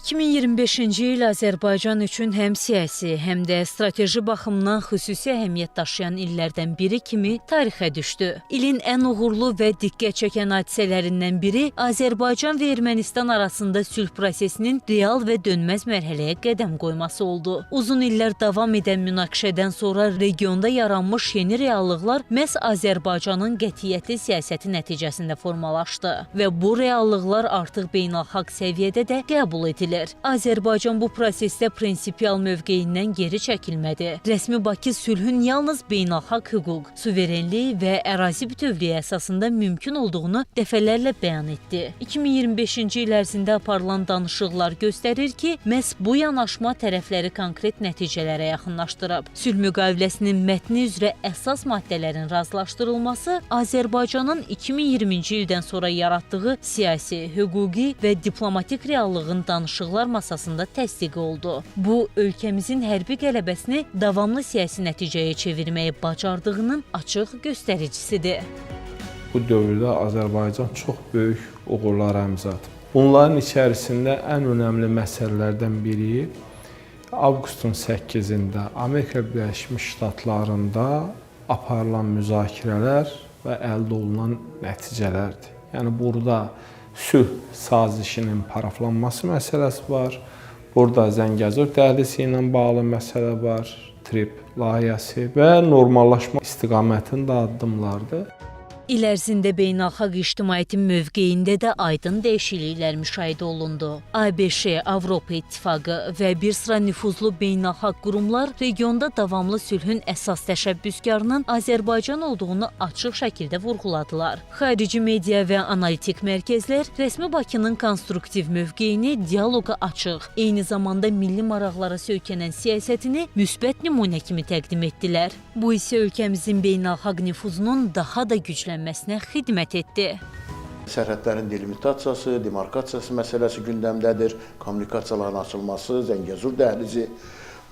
2025-ci il Azərbaycan üçün həm siyasi, həm də strateji baxımdan xüsusi əhəmiyyət daşıyan illərdən biri kimi tarixə düşdü. İlin ən uğurlu və diqqət çəkən hadisələrindən biri Azərbaycan və Ermənistan arasında sülh prosesinin real və dönməz mərhələyə qədəm qoyması oldu. Uzun illər davam edən münaqişədən sonra regionda yaranmış yeni reallıqlar məhz Azərbaycanın qətiyyətli siyasəti nəticəsində formalaşdı və bu reallıqlar artıq beynəlxalq səviyyədə də qəbul edilir. Azərbaycan bu prosesdə prinsipial mövqeyindən geri çəkilmədi. Rəsmi Bakı sülhün yalnız beynəlxalq hüquq, suverenlik və ərazi bütövlüyü əsasında mümkün olduğunu dəfələrlə bəyan etdi. 2025-ci il ərzində aparılan danışıqlar göstərir ki, məhz bu yanaşma tərəfləri konkret nəticələrə yaxınlaşdırıb. Sülh müqaviləsinin mətni üzrə əsas maddələrin razılaşdırılması Azərbaycanın 2020-ci ildən sonra yaratdığı siyasi, hüquqi və diplomatik reallığın danışıqlar masasında təsdiqi oldu. Bu, ölkəmizin hərbi qələbəsini davamlı siyasi nəticəyə çevirməyi bacardığının açıq göstəricisidir. Bu dövrdə Azərbaycan çox böyük uğurlara imza atıb. Bunların içərisində ən önəmli məsələlərdən biri avqustun 8-də Amerika Birləşmiş Ştatlarında aparılan müzakirələr və əldə olunan nəticələrdir. Yəni burada sülh sazişinin paraflanması məsələsi var. Burada Zəngəzur dəhlizi ilə bağlı məsələ var, TRIP layihəsi və normallaşma istiqamətində addımlardır. İl ərzində beynəlxalq ictimaiyyətin mövqeyində də aydın dəyişikliklər müşahidə olundu. ABŞ, Avropa İttifaqı və bir sıra nüfuzlu beynəlxalq qurumlar regionda davamlı sülhün əsas təşəbbüskarının Azərbaycan olduğunu açıq şəkildə vurğuladılar. Xarici media və analitik mərkəzlər rəsmi Bakının konstruktiv mövqeyini, dialoqa açıq, eyni zamanda milli maraqlara söykənən siyasətini müsbət nümunə kimi təqdim etdilər. Bu isə ölkəmizin beynəlxalq nüfuzunun daha da güclənməsinə xidmət etdi. Sərhədlərin delimitasiyası, demarkasiyası məsələsi gündəmdədir. Kommunikasiyaların açılması, Zəngəzur dəhlizi.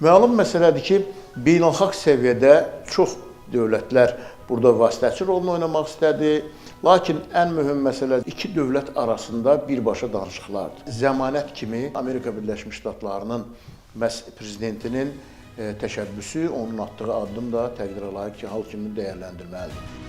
Məlum məsələdir ki, beynəlxalq səviyyədə çox dövlətlər burada vasitəçi rolunu oynamaq istədi. Lakin ən mühüm məsələ iki dövlət arasında birbaşa danışıqlardır. Zəmanət kimi Amerika Birləşmiş Ştatlarının prezidentinin təşəbbüsü, onun atdığı addım da təqdirə layiq ki, hal kimi dəyərləndirməlidir.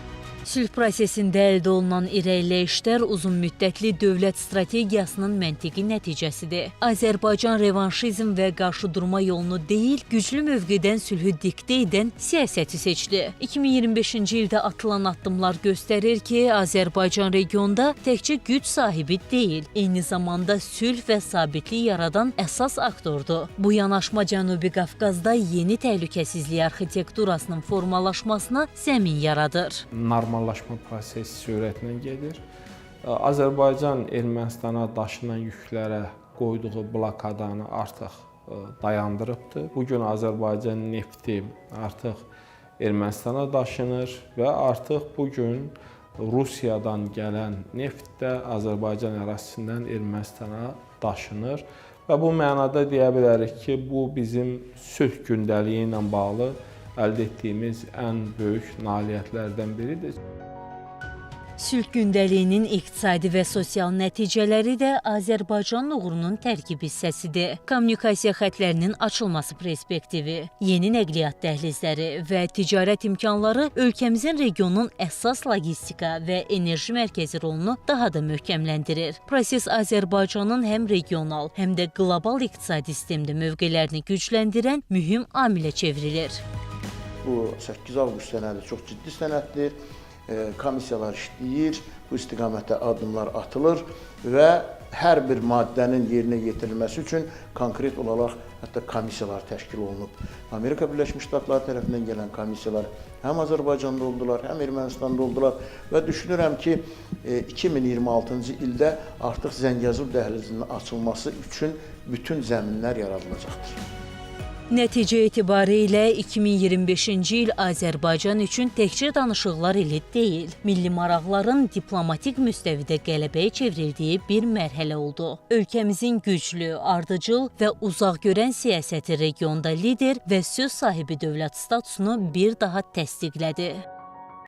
Sülh prosesində əldə olunan irəliləyişlər uzunmüddətli dövlət strategiyasının məntiqi nəticəsidir. Azərbaycan revanşizm və qarşıdurma yolunu deyil, güclü mövqedən sülhü diktə edən siyasəti seçdi. 2025-ci ildə atılan addımlar göstərir ki, Azərbaycan regionda təkcə güc sahibi deyil, eyni zamanda sülh və sabitlik yaradan əsas aktordur. Bu yanaşma Cənubi Qafqazda yeni təhlükəsizlik arxitekturasının formalaşmasına zəmin yaradır. Normallaşma prosesi sürətlə gedir. Azərbaycan Ermənistana daşınan yüklərə qoyduğu blokadanı artıq dayandırıbdır. Bugün Azərbaycan nefti artıq Ermənistana daşınır və artıq bugün Rusiyadan gələn neft də Azərbaycan ərazisindən Ermənistana daşınır. Və bu mənada deyə bilərik ki, bu bizim sülh gündəliyi ilə bağlı əldə etdiyimiz ən böyük nailiyyətlərdən biridir. Sülh gündəliyinin iqtisadi və sosial nəticələri də Azərbaycan uğurunun tərkib hissəsidir. Kommunikasiya xətlərinin açılması perspektivi, yeni nəqliyyat dəhlizləri və ticarət imkanları ölkəmizin regionun əsas logistika və enerji mərkəzi rolunu daha da möhkəmləndirir. Proses Azərbaycanın həm regional, həm də qlobal iqtisadi sistemdə mövqelərini gücləndirən mühüm amilə çevrilir. Bu 8 avqust sənədi çox ciddi sənəddir. Komissiyalar işləyir, bu istiqamətdə addımlar atılır və hər bir maddənin yerinə yetirilməsi üçün konkret olaraq hətta komissiyalar təşkil olunub. Amerika Birləşmiş Ştatları tərəfindən gələn komissiyalar həm Azərbaycanda oldular, həm Ermənistanda oldular və düşünürəm ki, 2026-cı ildə artıq Zəngəzur dəhlizinin açılması üçün bütün zəminlər yaradılacaqdır. Nəticə etibarilə 2025-ci il Azərbaycan üçün təkcə danışıqlar ili deyil, milli maraqların diplomatik müstəvidə qələbəyə çevrildiyi bir mərhələ oldu. Ölkəmizin güclü, ardıcıl və uzaqgörən siyasəti regionda lider və söz sahibi dövlət statusunu bir daha təsdiqlədi.